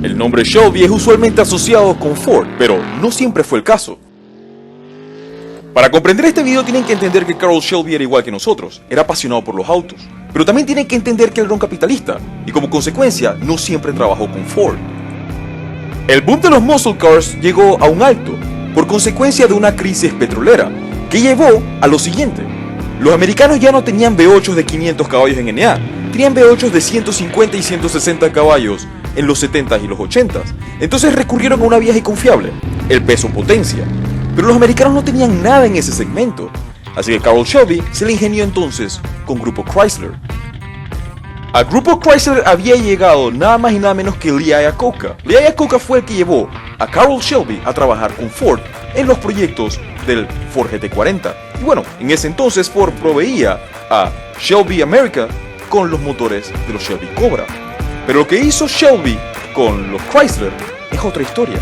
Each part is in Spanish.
El nombre Shelby es usualmente asociado con Ford, pero no siempre fue el caso. Para comprender este video tienen que entender que Carroll Shelby era igual que nosotros, era apasionado por los autos, pero también tienen que entender que él era un capitalista, y como consecuencia no siempre trabajó con Ford. El boom de los muscle cars llegó a un alto, por consecuencia de una crisis petrolera, que llevó a lo siguiente. Los americanos ya no tenían V8s de 500 caballos en NA, tenían V8s de 150 y 160 caballos en los 70s y los 80s. Entonces recurrieron a una vieja y confiable, el peso-potencia. Pero los americanos no tenían nada en ese segmento, así que Carroll Shelby se le ingenió entonces con Grupo Chrysler. Al Grupo Chrysler había llegado nada más y nada menos que Lee Iacocca. Lee Iacocca fue el que llevó a Carroll Shelby a trabajar con Ford en los proyectos del Ford GT40. Y bueno, en ese entonces Ford proveía a Shelby America con los motores de los Shelby Cobra. Pero lo que hizo Shelby con los Chrysler es otra historia.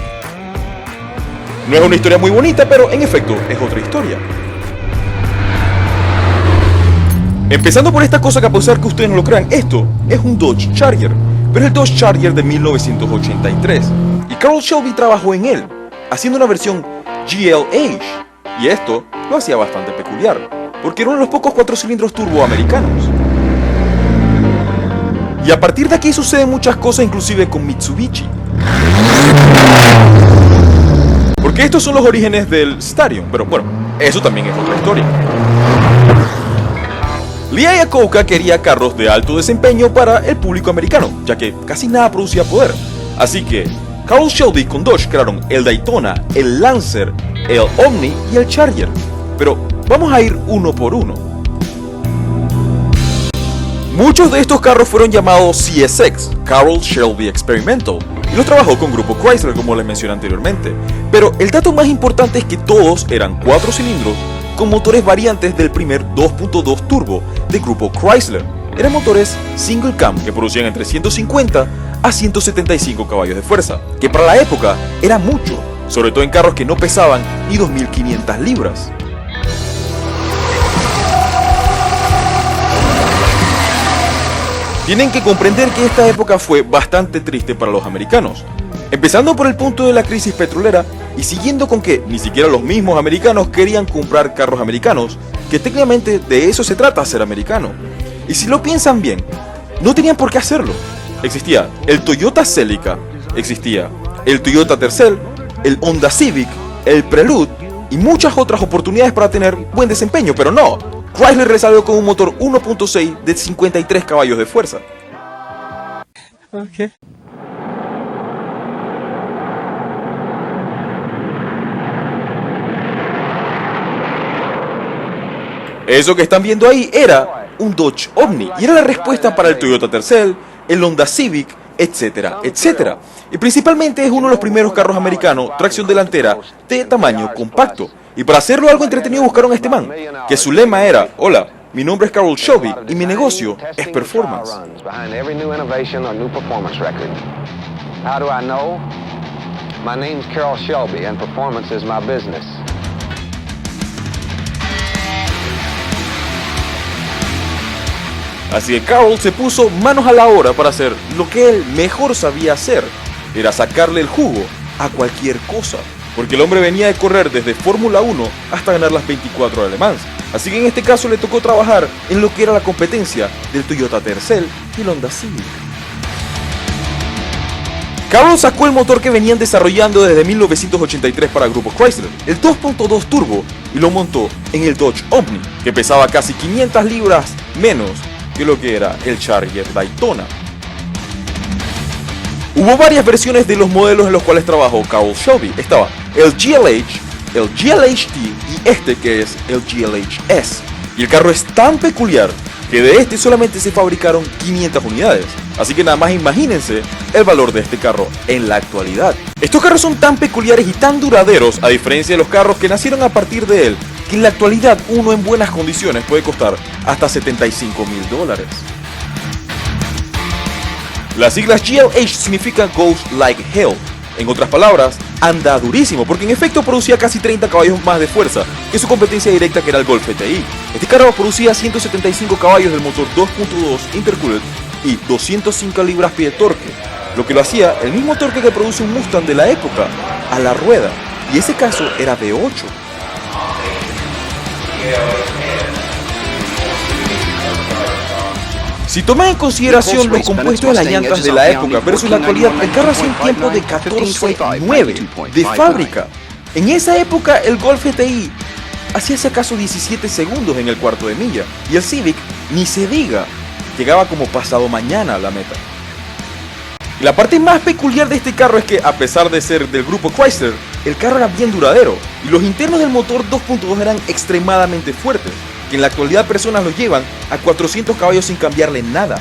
No es una historia muy bonita, pero en efecto es otra historia. Empezando por esta cosa que a pesar que ustedes no lo crean, esto es un Dodge Charger, pero es el Dodge Charger de 1983. Y Carroll Shelby trabajó en él, haciendo una versión GLH. Y esto lo hacía bastante peculiar, porque era uno de los pocos 4 cilindros turbo americanos. Y a partir de aquí suceden muchas cosas, inclusive con Mitsubishi. Porque estos son los orígenes del Starion, pero bueno, eso también es otra historia. Lee Iacocca quería carros de alto desempeño para el público americano, ya que casi nada producía poder. Así que Carroll Shelby con Dodge crearon el Daytona, el Lancer, el Omni y el Charger. Pero vamos a ir uno por uno. Muchos de estos carros fueron llamados CSX, Carroll Shelby Experimental, y los trabajó con Grupo Chrysler como les mencioné anteriormente. Pero el dato más importante es que todos eran 4 cilindros con motores variantes del primer 2.2 turbo de Grupo Chrysler. Eran motores single cam que producían entre 150 a 175 caballos de fuerza, que para la época era mucho, sobre todo en carros que no pesaban ni 2.500 libras. Tienen que comprender que esta época fue bastante triste para los americanos, empezando por el punto de la crisis petrolera y siguiendo con que ni siquiera los mismos americanos querían comprar carros americanos, que técnicamente de eso se trata ser americano. Y si lo piensan bien, no tenían por qué hacerlo. Existía el Toyota Celica, existía el Toyota Tercel, el Honda Civic, el Prelude y muchas otras oportunidades para tener buen desempeño, pero no. Chrysler le salió con un motor 1.6 de 53 caballos de fuerza. Okay. Eso que están viendo ahí era un Dodge Omni y era la respuesta para el Toyota Tercel, el Honda Civic, etcétera, etcétera. Y principalmente es uno de los primeros carros americanos tracción delantera de tamaño compacto. Y para hacerlo algo entretenido buscaron a este man, que su lema era: hola, mi nombre es Carroll Shelby y mi negocio es performance. How do I know? My name's Carroll Shelby and performance is my business. Así que Carroll se puso manos a la obra para hacer lo que él mejor sabía hacer, era sacarle el jugo a cualquier cosa. Porque el hombre venía de correr desde Fórmula 1 hasta ganar las 24 de Le Mans. Así que en este caso le tocó trabajar en lo que era la competencia del Toyota Tercel y el Honda Civic. Carroll sacó el motor que venían desarrollando desde 1983 para Grupo Chrysler, el 2.2 turbo, y lo montó en el Dodge Omni, que pesaba casi 500 libras menos que lo que era el Charger Daytona. Hubo varias versiones de los modelos en los cuales trabajó Carroll Shelby. Estaba el GLH, el GLHT y este que es el GLHS. Y el carro es tan peculiar que de este solamente se fabricaron 500 unidades. Así que nada más imagínense el valor de este carro en la actualidad. Estos carros son tan peculiares y tan duraderos, a diferencia de los carros que nacieron a partir de él, que en la actualidad uno en buenas condiciones puede costar hasta $75,000. Las siglas GLH significan Goes Like Hell. En otras palabras, anda durísimo, porque en efecto producía casi 30 caballos más de fuerza que su competencia directa, que era el Golf GTI. Este carro producía 175 caballos del motor 2.2 intercooled y 205 libras-pie de torque. lo que lo hacía el mismo torque que produce un Mustang de la época, a la rueda, y ese caso era V8. Si toman en consideración los compuestos de las llantas de la época versus la actualidad, el carro hacía un tiempo de 14.9 de fábrica. En esa época el Golf GTI hacía si acaso 17 segundos en el cuarto de milla, y el Civic, ni se diga, llegaba como pasado mañana a la meta. Y la parte más peculiar de este carro es que, a pesar de ser del grupo Chrysler, el carro era bien duradero, y los internos del motor 2.2 eran extremadamente fuertes, que en la actualidad personas los llevan a 400 caballos sin cambiarle nada.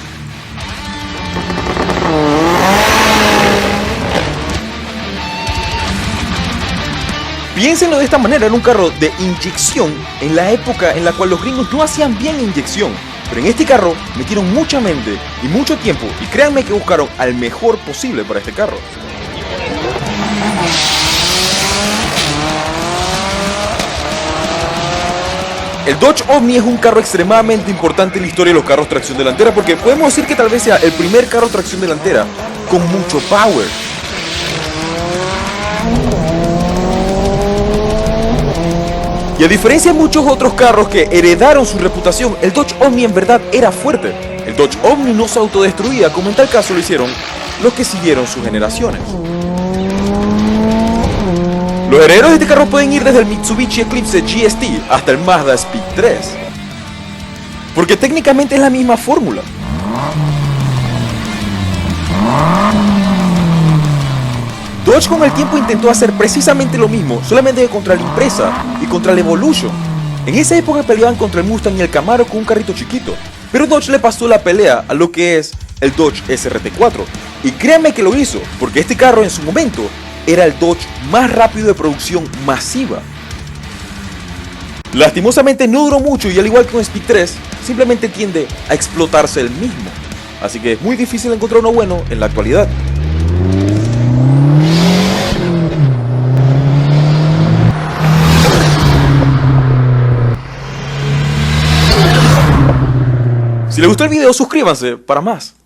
Piénsenlo de esta manera, era un carro de inyección en la época en la cual los gringos no hacían bien inyección. Pero en este carro metieron mucha mente y mucho tiempo, y créanme que buscaron al mejor posible para este carro. El Dodge Omni es un carro extremadamente importante en la historia de los carros tracción delantera, porque podemos decir que tal vez sea el primer carro tracción delantera con mucho power. Y a diferencia de muchos otros carros que heredaron su reputación, el Dodge Omni en verdad era fuerte. El Dodge Omni no se autodestruía, como en tal caso lo hicieron los que siguieron sus generaciones. Los herederos de este carro pueden ir desde el Mitsubishi Eclipse GST hasta el Mazda Speed 3, porque técnicamente es la misma fórmula. Dodge con el tiempo intentó hacer precisamente lo mismo, solamente que contra la Impreza y contra el Evolution. En esa época peleaban contra el Mustang y el Camaro con un carrito chiquito, pero Dodge le pasó la pelea a lo que es el Dodge SRT4, y créanme que lo hizo, porque este carro en su momento era el Dodge más rápido de producción masiva. Lastimosamente no duró mucho, y al igual que un Speed 3, simplemente tiende a explotarse el mismo, así que es muy difícil encontrar uno bueno en la actualidad. Si les gustó el video, suscríbanse para más.